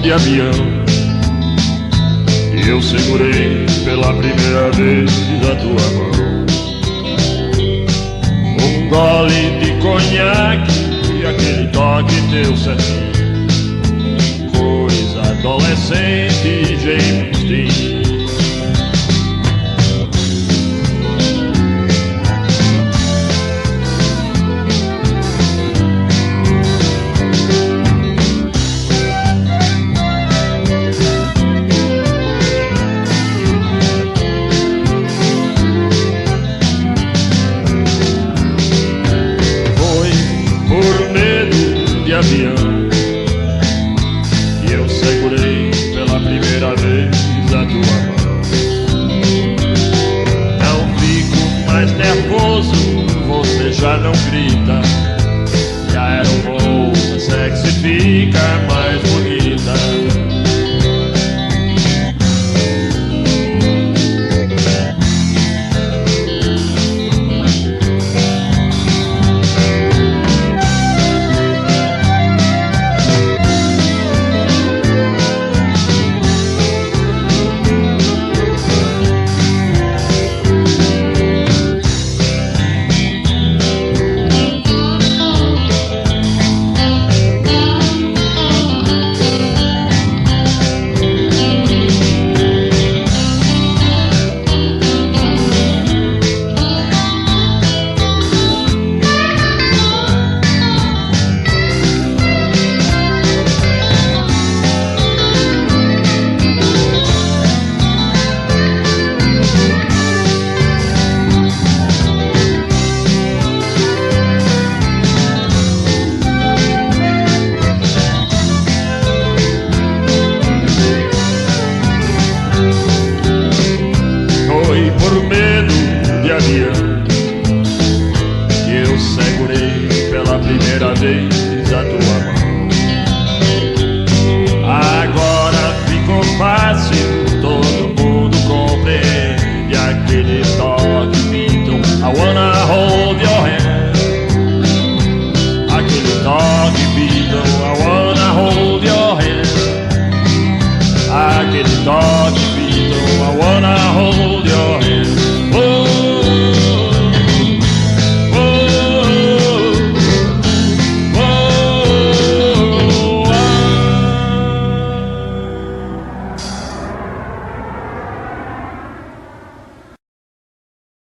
de avião, e eu segurei pela primeira vez a tua mão. Um gole de conhaque e aquele toque teu certinho, coisa adolescente, James Dean. De avião, e eu segurei pela primeira vez a tua mão. Não fico mais nervoso, você já não grita, e a aeromoça sexy fica mais bonita. Por medo de avião,